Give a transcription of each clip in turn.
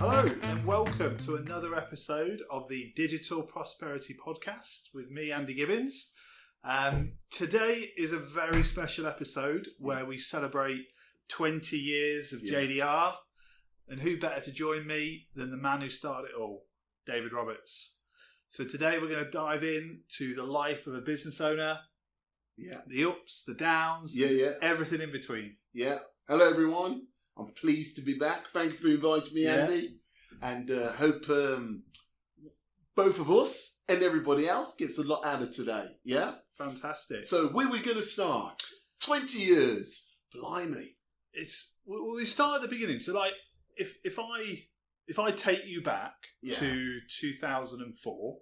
Hello and welcome to another episode of the Digital Prosperity Podcast with me, Andy Gibbins. Today is a very special episode where we celebrate 20 years of JDR, and who better to join me than the man who started it all, David Roberts. So today we're going to dive into the life of a business owner, the ups, the downs, everything in between. Hello everyone. I'm pleased to be back. Thank you for inviting me, Andy. And hope both of us and everybody else gets a lot out of today. Yeah? Fantastic. So where are we going to start? 20 years. Blimey. We start at the beginning. So like, if I take you back to 2004,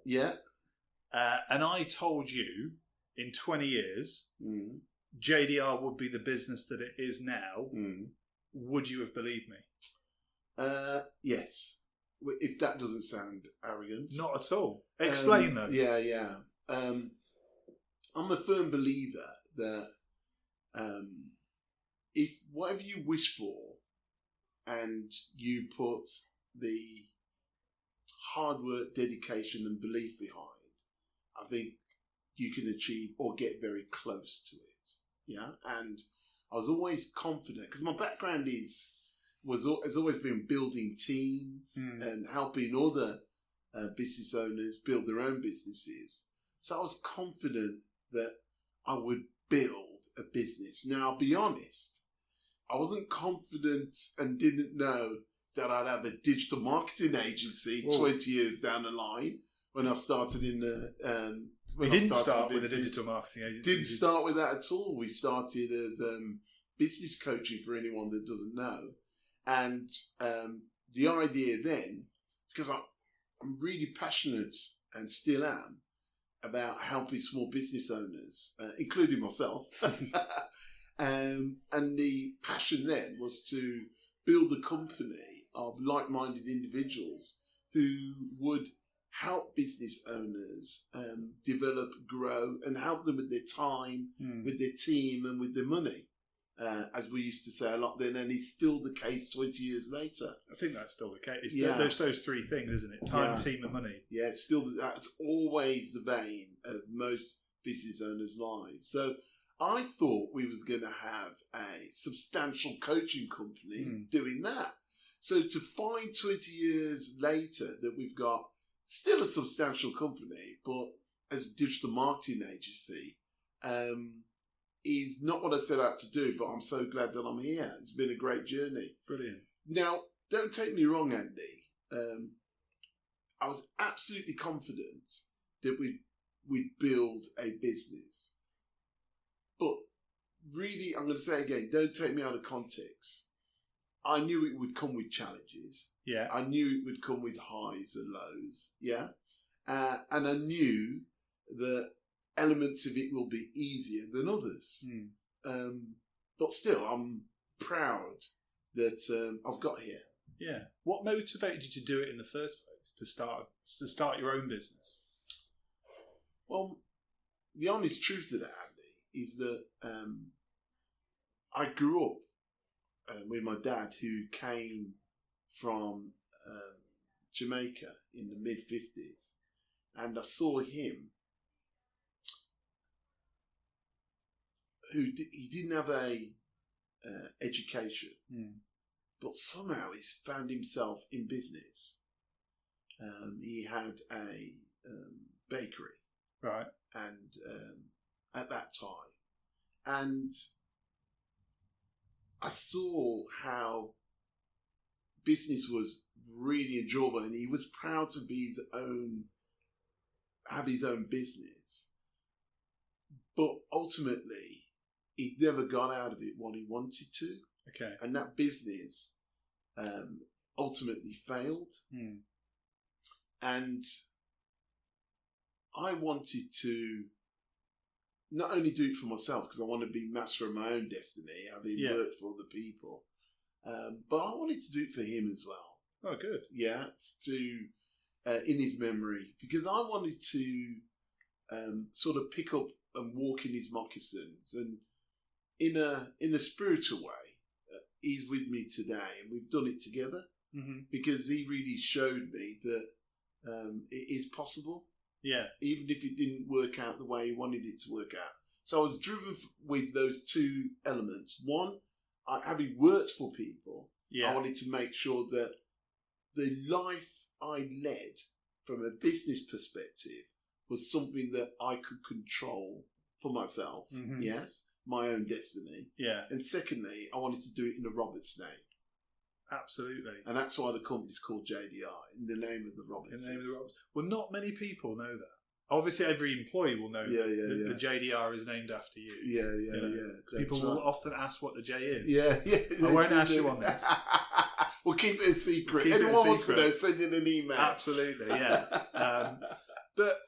and I told you in 20 years, JDR would be the business that it is now, would you have believed me? Yes. If that doesn't sound arrogant. Not at all. Explain though. I'm a firm believer that if whatever you wish for and you put the hard work, dedication and belief behind, I think you can achieve or get very close to it. Yeah. And I was always confident because my background has always been building teams and helping other business owners build their own businesses. So I was confident that I would build a business. Now, I'll be honest, I wasn't confident and didn't know that I'd have a digital marketing agency 20 years down the line when I started in the... We didn't start with a digital marketing agency. Didn't start with that at all. We started as business coaching for anyone that doesn't know. And the idea then, because I'm really passionate and still am about helping small business owners, including myself. And the passion then was to build a company of like-minded individuals who would help business owners develop, grow, and help them with their time, with their team, and with their money. As we used to say a lot then, and it's still the case 20 years later. I think that's still the case. It's those three things, isn't it? Time, team, and money. Yeah, it's still that's always the vein of most business owners' lives. So I thought we was going to have a substantial coaching company doing that. So to find 20 years later that we've got still a substantial company, but as a digital marketing agency, is not what I set out to do, but I'm so glad that I'm here. It's been a great journey. Brilliant. Now, don't take me wrong, Andy. I was absolutely confident that we'd build a business. But really, I'm going to say again, don't take me out of context. I knew it would come with challenges. Yeah. I knew it would come with highs and lows. Yeah. And I knew that elements of it will be easier than others. But still, I'm proud that I've got here. Yeah. What motivated you to do it in the first place, to start your own business? Well, the honest truth of that, Andy, is that I grew up with my dad, who came from Jamaica in the mid-50s, and I saw him, he didn't have a education, but somehow he's found himself in business. He had a bakery, right, and at that time, and I saw how business was really enjoyable, and he was proud to be have his own business. But ultimately, he never got out of it what he wanted to. Okay. And that business ultimately failed. And I wanted to not only do it for myself, because I want to be master of my own destiny, having worked for other people, but I wanted to do it for him as well. Oh, good. Yeah, in his memory, because I wanted to sort of pick up and walk in his moccasins, and in a spiritual way, he's with me today, and we've done it together. because he really showed me that it is possible. Yeah. Even if it didn't work out the way he wanted it to work out. So I was driven with those two elements. One, having worked for people, I wanted to make sure that the life I led from a business perspective was something that I could control for myself. Yes, my own destiny. Yeah. And secondly, I wanted to do it in the Roberts name. Absolutely. And that's why the company's called JDR, in the name of the Roberts. In the name of the Roberts. Well, not many people know that. Obviously, every employee will know the JDR is named after you. Yeah. People will often ask what the J is. Yeah. I won't ask you on this. We'll keep it a secret. Anyone wants to know, send in an email. Absolutely, yeah. But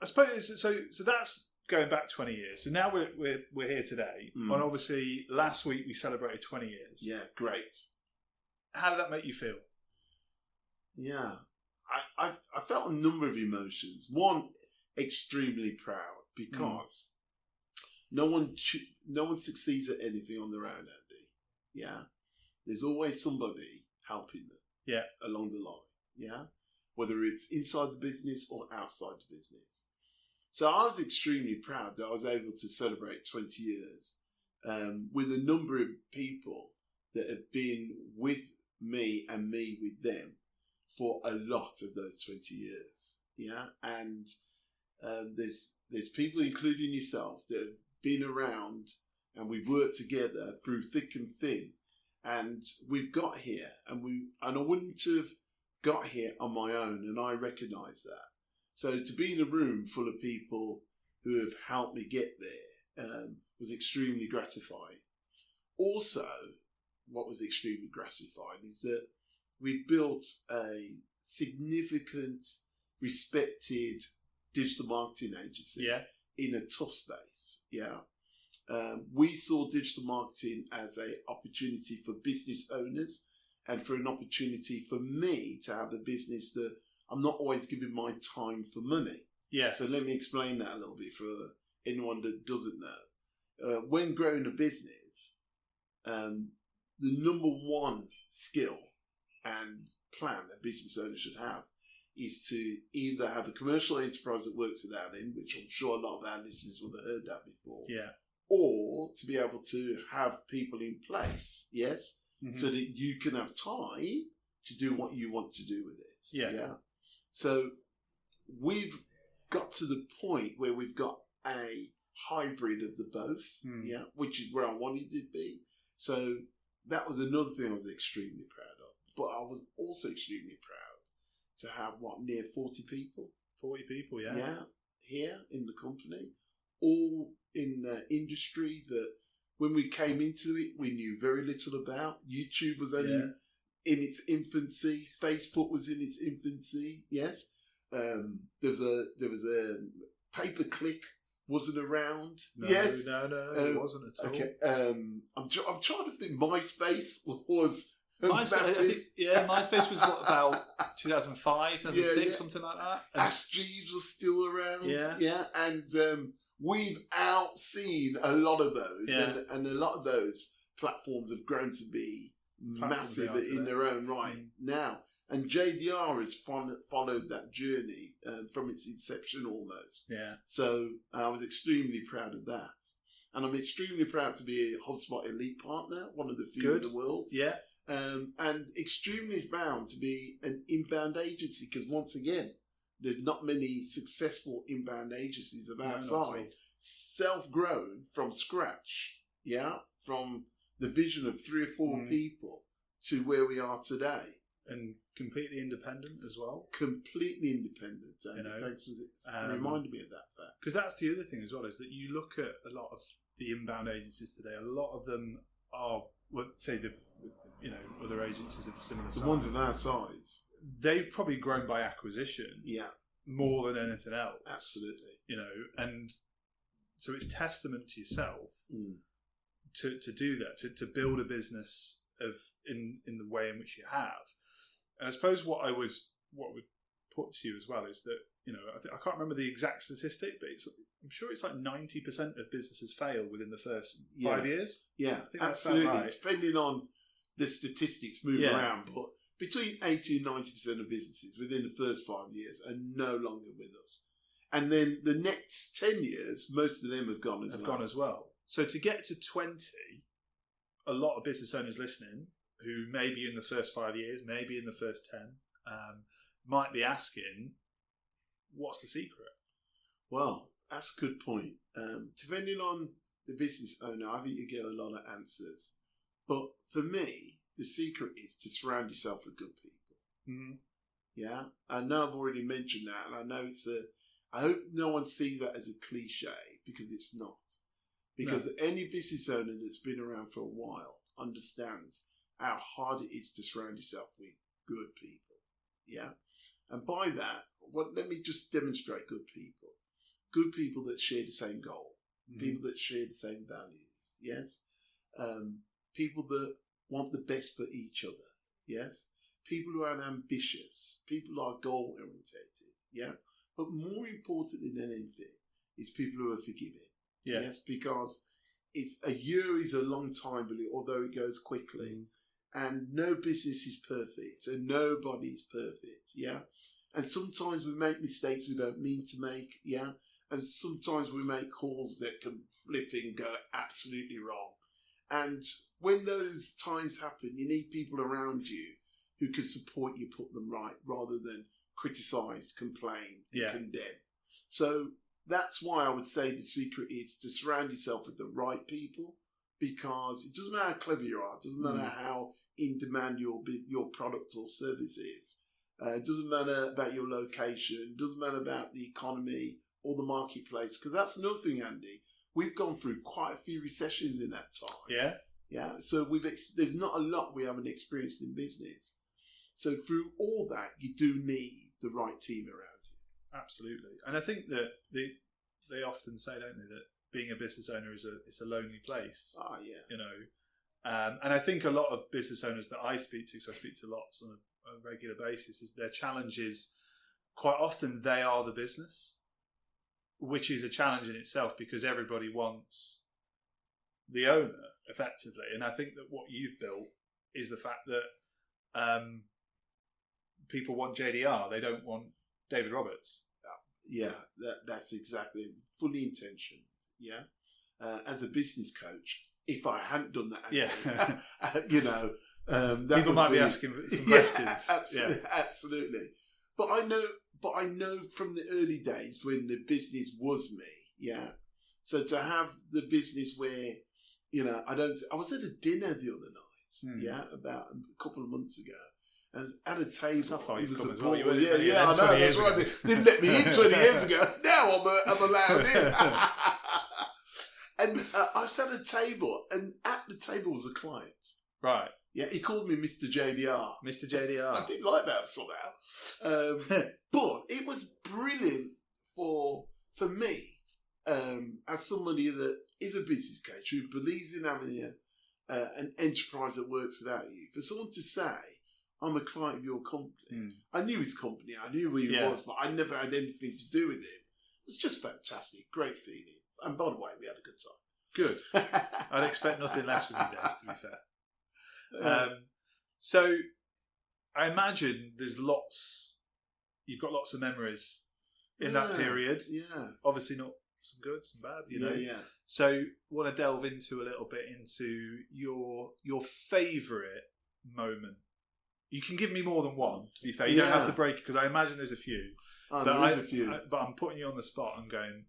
I suppose so that's going back 20 years. So now we're here today, and obviously last week we celebrated 20 years. Yeah, great. How did that make you feel? Yeah, I felt a number of emotions. One, extremely proud because no one succeeds at anything on their own, Andy. Yeah, there's always somebody helping them. Yeah, along the line. Yeah, whether it's inside the business or outside the business. So I was extremely proud that I was able to celebrate 20 years with a number of people that have been with me and me with them for a lot of those 20 years. Yeah, and there's people, including yourself, that have been around and we've worked together through thick and thin, and we've got here, and I wouldn't have got here on my own, and I recognise that. So to be in a room full of people who have helped me get there was extremely gratifying. Also, what was extremely gratifying is that we've built a significant, respected digital marketing agency in a tough space. Yeah. We saw digital marketing as an opportunity for business owners and for an opportunity for me to have a business that I'm not always giving my time for money. Yeah. So let me explain that a little bit for anyone that doesn't know. When growing a business, the number one skill and plan a business owner should have is to either have a commercial enterprise that works without him, which I'm sure a lot of our listeners will have heard that before. Yeah. Or to be able to have people in place, yes, so that you can have time to do what you want to do with it. Yeah. So we've got to the point where we've got a hybrid of the both, which is where I wanted to be. So that was another thing I was extremely proud of. But I was also extremely proud to have, near 40 people? 40 people, yeah. Yeah, here in the company, all in the industry that when we came into it, we knew very little about. YouTube was only in its infancy. Facebook was in its infancy, yes. There was a pay-per-click wasn't around. No, yes. No, it wasn't at all. Okay, I'm trying to think. MySpace was MySpace, MySpace was about 2005, 2006, something like that. Ask Jeeves was still around. Yeah, and we've outseen a lot of those, and a lot of those platforms have grown to be massive in their own right now. And JDR has followed that journey from its inception almost. Yeah. So I was extremely proud of that. And I'm extremely proud to be a HubSpot Elite partner, one of the few in the world. Yeah. And extremely proud to be an inbound agency, because once again, there's not many successful inbound agencies of our size, self-grown from scratch, from the vision of 3 or 4 people to where we are today. And completely independent as well. Completely independent. And thanks for reminding me of that fact. Because that's the other thing as well, is that you look at a lot of the inbound agencies today, a lot of them are, say, other agencies of similar size. The ones of our size. They've probably grown by acquisition. Yeah. More than anything else. Absolutely. And so it's testament to yourself to do that, to build a business in the way in which you have. And I suppose what I would put to you as well is that, I can't remember the exact statistic, but I'm sure it's like 90% of businesses fail within the first 5 years. Yeah, absolutely. Right. Depending on the statistics move around, but between 80 and 90% of businesses within the first 5 years are no longer with us. And then the next 10 years, most of them have gone as well. So to get to 20, a lot of business owners listening who maybe in the first 5 years, maybe in the first 10, might be asking, what's the secret? Well, that's a good point. Depending on the business owner, I think you get a lot of answers. But for me, the secret is to surround yourself with good people. Mm-hmm. Yeah, I know I've already mentioned that, and I know I hope no one sees that as a cliche, because it's not. Because any business owner that's been around for a while understands how hard it is to surround yourself with good people. Yeah, and by that, let me just demonstrate good people. Good people that share the same goal. Mm-hmm. People that share the same values. Yes, people that want the best for each other. Yes, people who are ambitious. People who are goal orientated. Yeah. But more important than anything is people who are forgiving. Yeah. Yes, because a year is a long time, although it goes quickly. And no business is perfect, and nobody's perfect. Yeah. And sometimes we make mistakes we don't mean to make. Yeah. And sometimes we make calls that can flip and go absolutely wrong. And when those times happen, you need people around you who can support you, put them right, rather than criticise, complain, and condemn. So that's why I would say the secret is to surround yourself with the right people, because it doesn't matter how clever you are, it doesn't matter how in demand your product or service is, it doesn't matter about your location, it doesn't matter about the economy or the marketplace, because that's another thing, Andy. We've gone through quite a few recessions in that time. Yeah. Yeah. So there's not a lot we haven't experienced in business. So through all that, you do need the right team around you. Absolutely. And I think that they often say, don't they, that being a business owner is a lonely place. Ah, yeah. You know, and I think a lot of business owners that I speak to, so I speak to lots on a regular basis, is their challenge is quite often they are the business, which is a challenge in itself because everybody wants the owner effectively. And I think that what you've built is the fact that people want JDR, they don't want David Roberts. Yeah, that's exactly fully intentioned. Yeah, as a business coach, if I hadn't done that, you know, that people might be asking some questions. Absolutely. But I know from the early days when the business was me. Yeah. So to have the business where, you know, I was at a dinner the other night. Yeah, about a couple of months ago. And at a table, it was a ball. Well. Yeah, I know. That's right. They didn't let me in 20 years ago. Now I'm allowed in. And I sat at a table, and at the table was a client. Right. Yeah, he called me Mr. JDR. Mr. JDR. I didn't like that somehow. But it was brilliant for me, as somebody that is a business coach who believes in having an enterprise that works without you. For someone to say, I'm a client of your company. I knew his company. I knew who he was, but I never had anything to do with him. It was just fantastic. Great feeling. And by the way, we had a good time. Good. I'd expect nothing less from you, Dave, to be fair. So I imagine you've got lots of memories in that period. Yeah. Obviously not some good, some bad, you know. Yeah. So want to delve into a little bit into your favourite moment. You can give me more than one, to be fair. You don't have to break it, because I imagine there's a few. There is a few. But I'm putting you on the spot and going,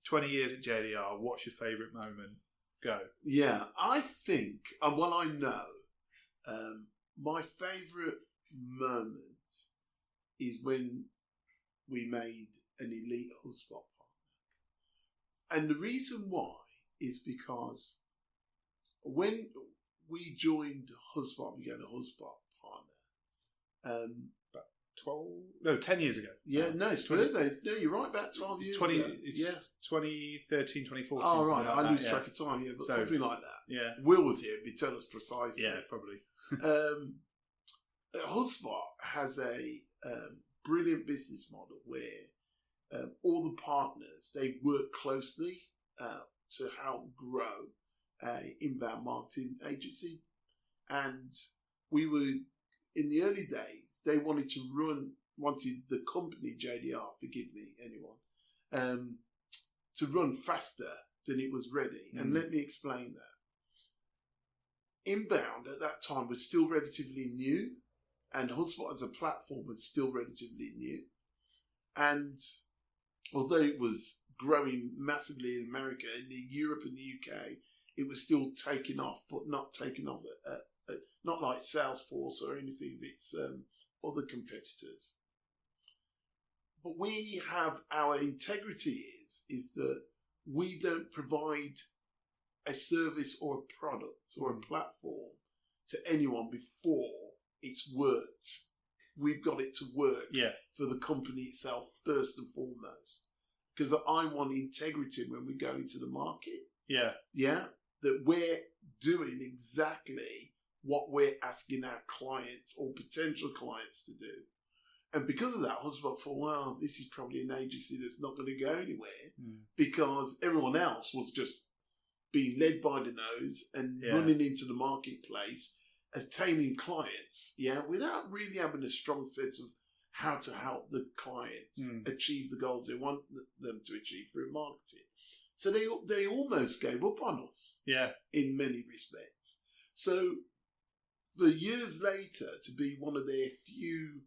20 years at JDR, what's your favourite moment? Go. Yeah, I think, well, I know, my favourite moment is when we made an elite HubSpot partner. And the reason why is because when we joined HubSpot, we became a HubSpot partner. About 10 years ago. Yeah, no, it's further. No, you're right, about 12 years ago. It's 2013, 2014. Oh, right, I lose track of time, but something like that. Yeah. Will was here, he'd tell us precisely. Yeah, probably. HubSpot has a brilliant business model where all the partners, they work closely to help grow an inbound marketing agency. And we were, in the early days, they wanted the company, JDR, forgive me, anyone, to run faster than it was ready. And let me explain that. Inbound at that time was still relatively new, and HubSpot as a platform was still relatively new. And although it was growing massively in America, in Europe and the UK, it was still taking off, but not taking off, not like Salesforce or anything of its other competitors. But we have, our integrity is that we don't provide a service or a product or a platform to anyone before it's worked. We've got it to work for the company itself first and foremost. Because I want integrity when we go into the market. Yeah. Yeah. That we're doing exactly what we're asking our clients or potential clients to do. And because of that, HubSpot thought, well, this is probably an agency that's not going to go anywhere because everyone else was just being led by the nose and running into the marketplace, obtaining clients, without really having a strong sense of how to help the clients achieve the goals they want them to achieve through marketing. So they almost gave up on us in many respects. So for years later, to be one of their few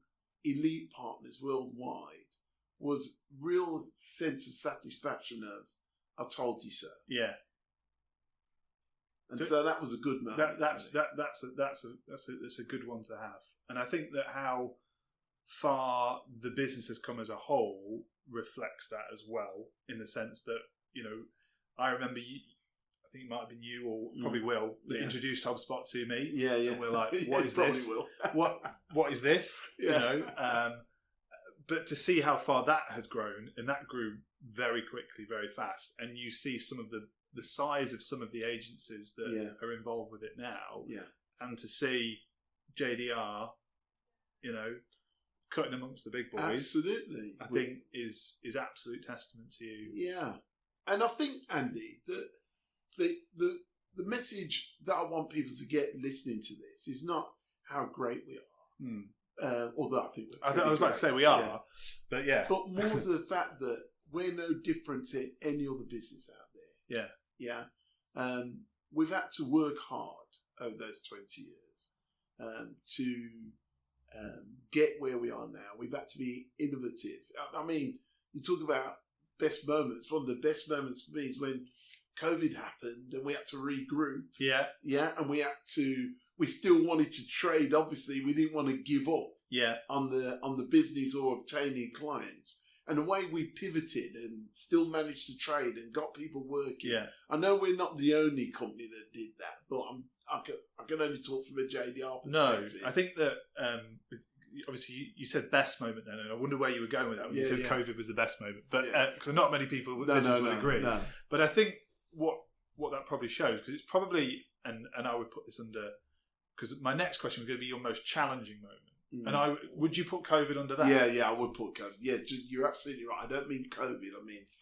elite partners worldwide was real sense of satisfaction of, I told you so. Yeah. And so that was a good moment. That's a good one to have. And I think that how far the business has come as a whole reflects that as well, in the sense that, I remember you, I think it might have been you or probably Will that introduced HubSpot to me. Yeah. And we're like, what is this? Will. What is this? But to see how far that had grown, and that grew very quickly, very fast, and you see some of the size of some of the agencies that are involved with it now, and to see JDR, cutting amongst the big boys, absolutely, I think is absolute testament to you. Yeah, and I think, Andy, that the message that I want people to get listening to this is not how great we are, although I think we're I was about to say we are, but but more the fact that we're no different to any other business out there. We've had to work hard over those 20 years to get where we are now. We've had to be innovative. I mean, you talk about best moments. One of the best moments for me is when COVID happened and we had to regroup. And we still wanted to trade. Obviously, we didn't want to give up on the business or obtaining clients. And the way we pivoted and still managed to trade and got people working. I know we're not the only company that did that, but I can only talk from a JDR perspective. No, I think that obviously you said best moment then, and I wonder where you were going with that when you said COVID was the best moment. But because not many people would agree. No. But I think what that probably shows, because it's probably, and I would put this under, because my next question was going to be your most challenging moment. And would you put COVID under that? Yeah, I would put COVID. Yeah, you're absolutely right. I don't mean COVID.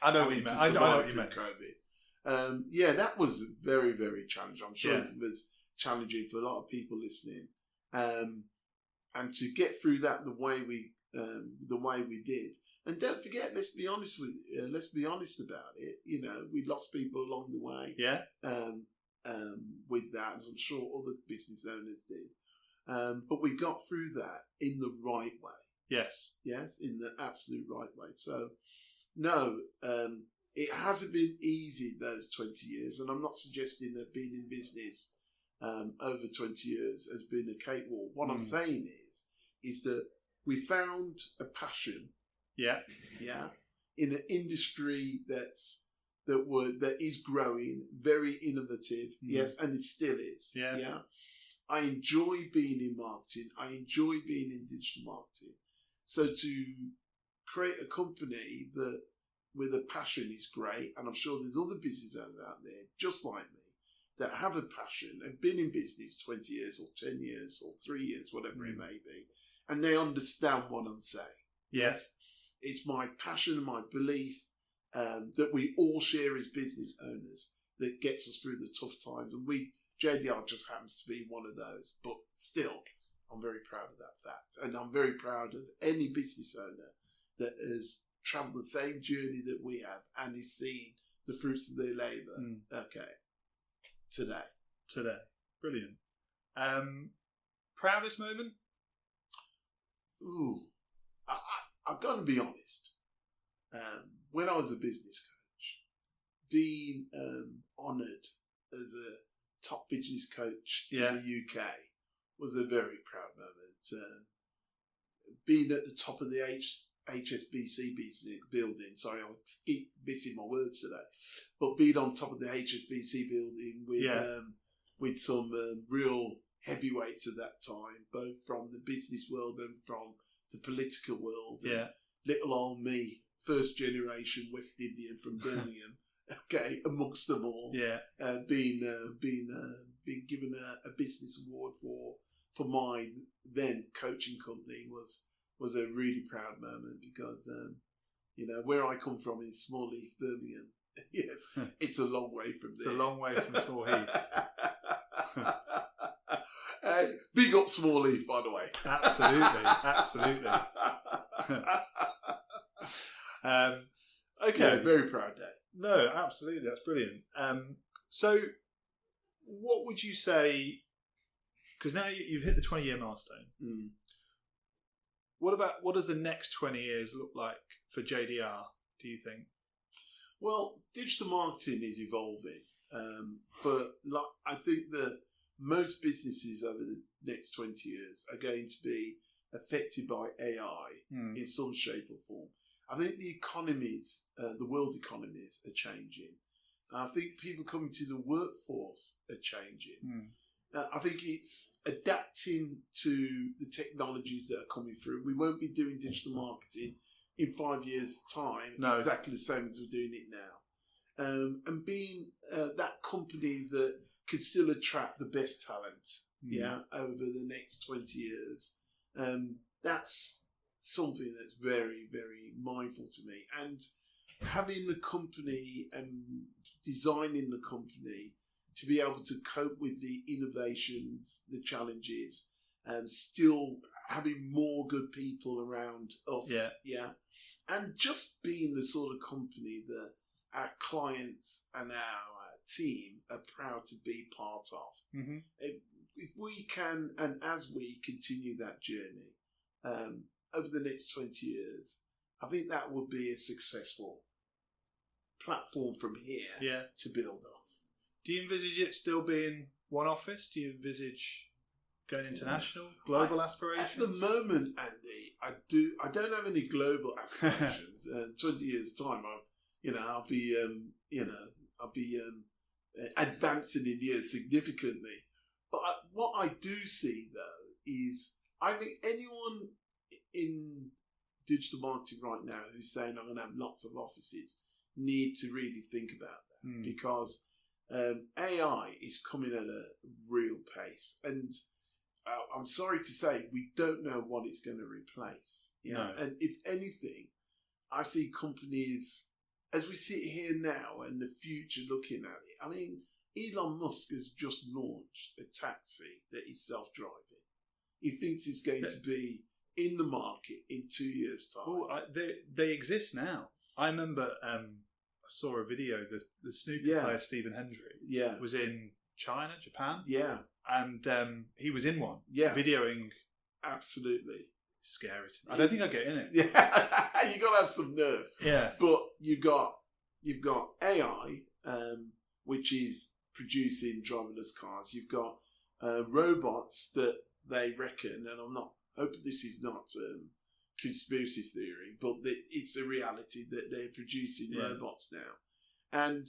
I know what you meant. I know what you meant. COVID. That was very, very challenging. I'm sure it was challenging for a lot of people listening. And to get through that the way we did. And don't forget, let's be honest about it. We lost people along the way. With that, as I'm sure other business owners did. But we got through that in the right way. Yes, in the absolute right way. So, no, it hasn't been easy those 20 years, and I'm not suggesting that being in business over 20 years has been a cakewalk. What I'm saying is that we found a passion. In an industry that is growing, very innovative. Yes, and it still is. I enjoy being in marketing. I enjoy being in digital marketing. So to create a company that with a passion is great. And I'm sure there's other business owners out there just like me that have a passion and been in business 20 years or 10 years or 3 years, whatever it may be. And they understand what I'm saying. Yes. It's my passion and my belief that we all share as business owners, that gets us through the tough times. And JDR just happens to be one of those. But still, I'm very proud of that fact. And I'm very proud of any business owner that has travelled the same journey that we have and is seeing the fruits of their labour. Okay. Today. Brilliant. Proudest moment? Ooh. I've got to be honest. When I was a business coach, being honoured as a top business coach in the UK was a very proud moment. Being at the top of the HSBC business building, sorry, I keep missing my words today, but being on top of the HSBC building with some real heavyweights at that time, both from the business world and from the political world. Yeah. Little old me, first generation West Indian from Birmingham, okay, amongst them all. Yeah. Being given a business award for my then coaching company was a really proud moment because where I come from is Small Heath, Birmingham. Yes, it's a long way from there. It's a long way from Small Heath. Big up Small Heath, by the way. Absolutely. Okay, yeah, very proud day. No, absolutely, that's brilliant. So, what would you say? Because now you've hit the 20-year milestone. What does the next 20 years look like for JDR? Do you think? Well, digital marketing is evolving. I think that most businesses over the next 20 years are going to be affected by AI in some shape or form. I think the economies, the world economies are changing. I think people coming to the workforce are changing. I think it's adapting to the technologies that are coming through. We won't be doing digital marketing in 5 years' time exactly the same as we're doing it now. And being that company that could still attract the best talent over the next 20 years. That's something that's very, very mindful to me. And having the company and designing the company to be able to cope with the innovations, the challenges, and still having more good people around us. And just being the sort of company that our clients and our team are proud to be part of. If we can, and as we continue that journey over the next 20 years, I think that will be a successful platform from here to build off. Do you envisage it still being one office? Do you envisage going international, global aspirations? At the moment, Andy, I don't have any global aspirations. 20 years time, I'll be advancing in years significantly. But what I do see though is I think anyone in digital marketing right now who's saying I'm going to have lots of offices need to really think about that because AI is coming at a real pace, and I'm sorry to say we don't know what it's going to replace. And if anything, I see companies as we sit here now and the future looking at it. I mean, Elon Musk has just launched a taxi that is self-driving. He thinks it's going to be in the market in 2 years' time. Oh, they exist now. I remember I saw a video. The snooker player Stephen Hendry was in China, Japan. And he was in one. Videoing. Absolutely. Scary. I don't think I'd get in it. You got to have some nerve. But you've got AI, which is producing driverless cars. You've got robots that they reckon, and I'm not hoping this is not conspiracy theory, but it's a reality that they're producing robots now. And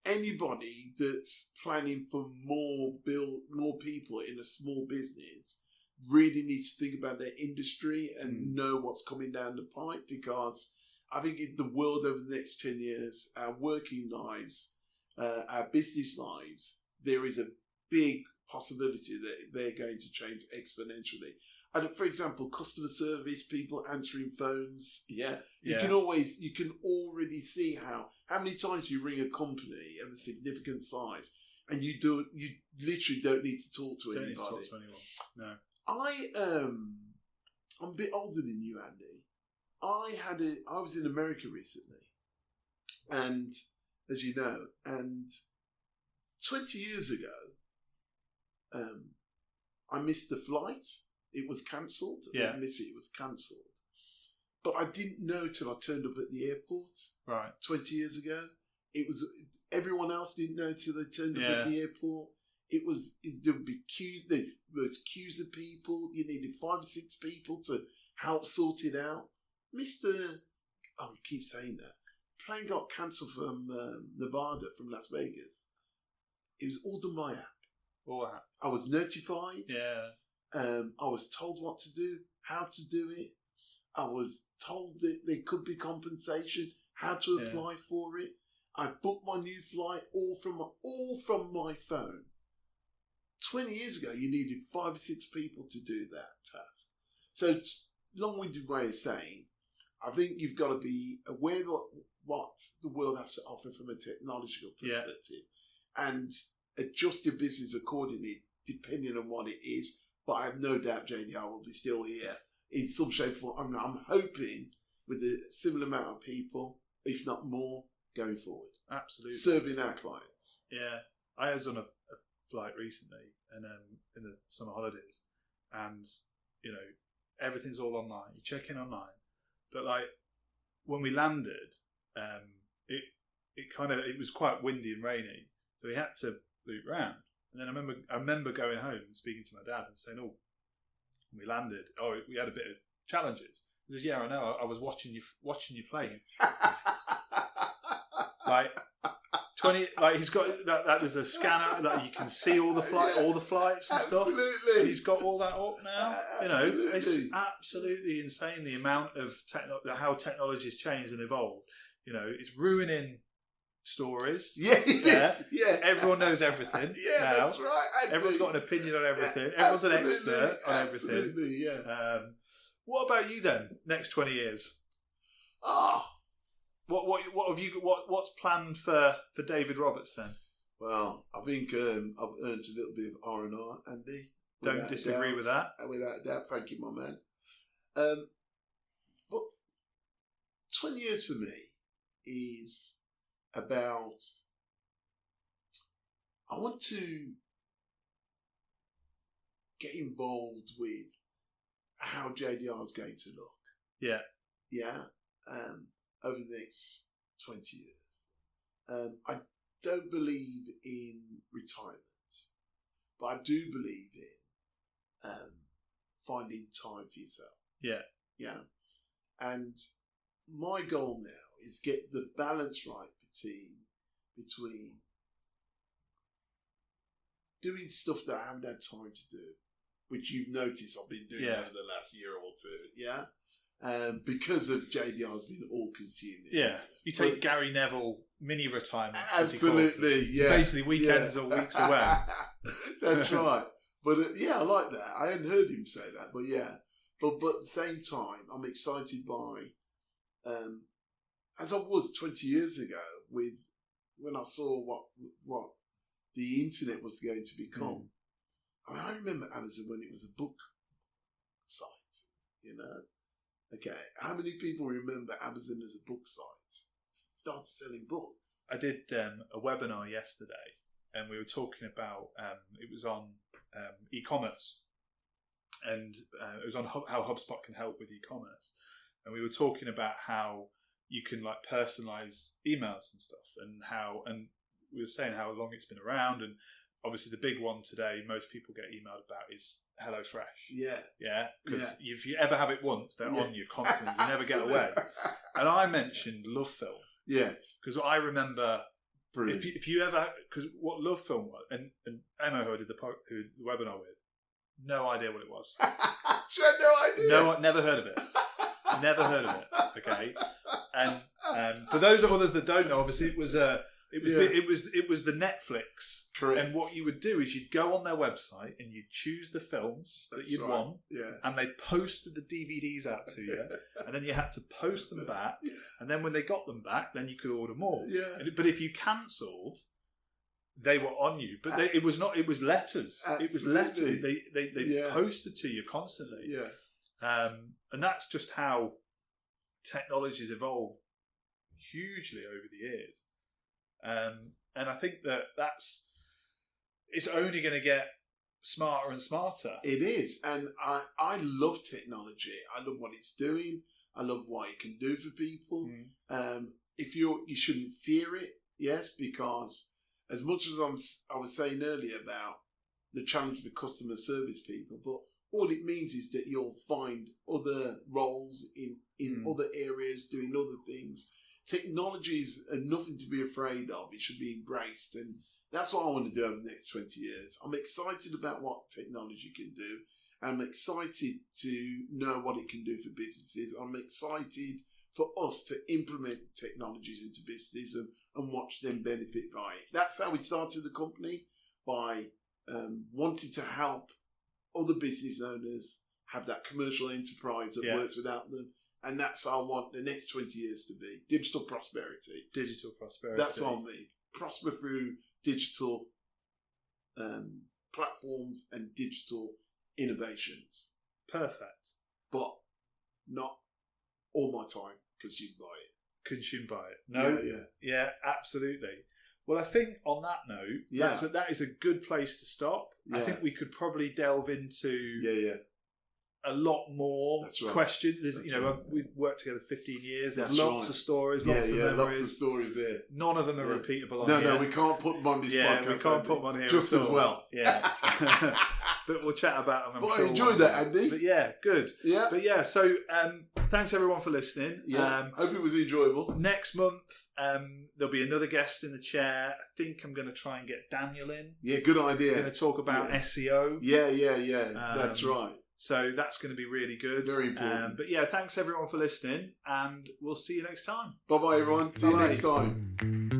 anybody that's planning for more people in a small business really needs to think about their industry and know what's coming down the pipe, because I think in the world over the next 10 years, our working lives, our business lives, there is a big possibility that they're going to change exponentially. And for example, customer service, people answering phones. Yeah, you can already see how many times you ring a company of a significant size, and you literally don't need to talk to anybody. Don't need to talk to anyone. No. I'm a bit older than you, Andy. I was in America recently, and as you know, and 20 years ago, I missed the flight. It was cancelled. I didn't miss it. It was cancelled. But I didn't know till I turned up at the airport. Right. 20 years ago, everyone else didn't know till they turned up at the airport. There would be queues. There's queues of people. You needed 5 or 6 people to help sort it out. I keep saying that. Plane got cancelled from Nevada, from Las Vegas. It was all done by app. Wow. I was notified. Yeah. I was told what to do, how to do it. I was told that there could be compensation, how to apply for it. I booked my new flight all from my phone. 20 years ago, you needed 5 or 6 people to do that task. So, long-winded way of saying, I think you've got to be aware of what the world has to offer from a technological perspective, and adjust your business accordingly, depending on what it is. But I have no doubt JDR will be still here in some shape or form. I'm hoping with a similar amount of people, if not more, going forward. Absolutely. Serving our clients. Yeah. I was on a flight recently, and in the summer holidays, and everything's all online. You check in online, but like when we landed, it was quite windy and rainy, so we had to loop round. And then I remember going home and speaking to my dad and saying, "Oh, when we landed. Oh, we had a bit of challenges." He says, "Yeah, I know. I was watching you playing." Like 20, like he's got that. There's a scanner that you can see all the flights and stuff. Absolutely, he's got all that up now. It's absolutely insane the amount of how technology has changed and evolved. It's ruining stories. Yeah. Everyone knows everything. Yeah, now. That's right. Everyone's got an opinion on everything. Everyone's an expert on everything. Absolutely, yeah. What about you then? Next 20 years. What have you got? What's planned for David Roberts then? Well, I think I've earned a little bit of R&R, Andy. Don't disagree with that. Without a doubt. Thank you, my man. But 20 years for me is about, I want to get involved with how JDR is going to look. Yeah. Yeah. Over the next 20 years. I don't believe in retirement, but I do believe in finding time for yourself. Yeah. Yeah. And my goal now is get the balance right between doing stuff that I haven't had time to do, which you've noticed I've been doing over the last year or two. Yeah. Because of JDR's been all consuming. Yeah, you take Gary Neville mini retirement. Absolutely, yeah. Basically, weekends or weeks away. That's right. But I like that. I hadn't heard him say that, but yeah. But at the same time, I'm excited by, as I was 20 years ago, when I saw what the internet was going to become. I remember Amazon when it was a book site, Okay, how many people remember Amazon as a book site? Started selling books. I did a webinar yesterday, and we were talking about it was on e-commerce, and it was on how HubSpot can help with e-commerce, and we were talking about how you can like personalize emails and stuff, and we were saying how long it's been around, and obviously the big one today most people get emailed about is HelloFresh. Yeah. Because if you ever have it once, they're on you constantly. You never get away. And I mentioned Love Film. Yes. Because I remember, if you ever, because what Love Film was, and Emma, who I did the webinar with, no idea what it was. She had no idea. No, never heard of it. Never heard of it. Okay. And for those of others that don't know, obviously it was a It was the Netflix. Correct. And what you would do is you'd go on their website and you'd choose the films that you'd want, and they posted the DVDs out to you, and then you had to post them back, and then when they got them back, then you could order more. But if you cancelled, they were on you. But it was not. It was letters. Absolutely. It was letters. They posted to you constantly. And that's just how technology's evolved hugely over the years. And I think it's only going to get smarter and smarter. It is. And I love technology. I love what it's doing. I love what it can do for people. You shouldn't fear it, yes, because as much as I was saying earlier about the challenge of the customer service people, but all it means is that you'll find other roles in other areas doing other things. Technology is nothing to be afraid of. It should be embraced. And that's what I want to do over the next 20 years. I'm excited about what technology can do. I'm excited to know what it can do for businesses. I'm excited for us to implement technologies into businesses and watch them benefit by it. That's how we started the company, by wanting to help other business owners have that commercial enterprise that works without them. And that's how I want the next 20 years to be. Digital prosperity. Digital prosperity. That's what I mean. Prosper through digital platforms and digital innovations. Perfect. But not all my time consumed by it. Consumed by it. No. Yeah, absolutely. Well, I think on that note, that is a good place to stop. I think we could probably delve into a lot more questions. We've worked together 15 years. There's lots of stories, lots of memories. Lots of stories there. None of them are repeatable on here. No, we can't put them on this podcast. We can't put them on here just as well. Yeah. But we'll chat about them. I enjoyed that, Andy. But yeah, good. Yeah. But yeah, so thanks everyone for listening. Hope it was enjoyable. Next month, there'll be another guest in the chair. I think I'm going to try and get Daniel in. Yeah, good idea. We're going to talk about SEO. Yeah. That's right. So that's going to be really good. Very important. But yeah, thanks everyone for listening, and we'll see you next time. Bye-bye, everyone. See you next time.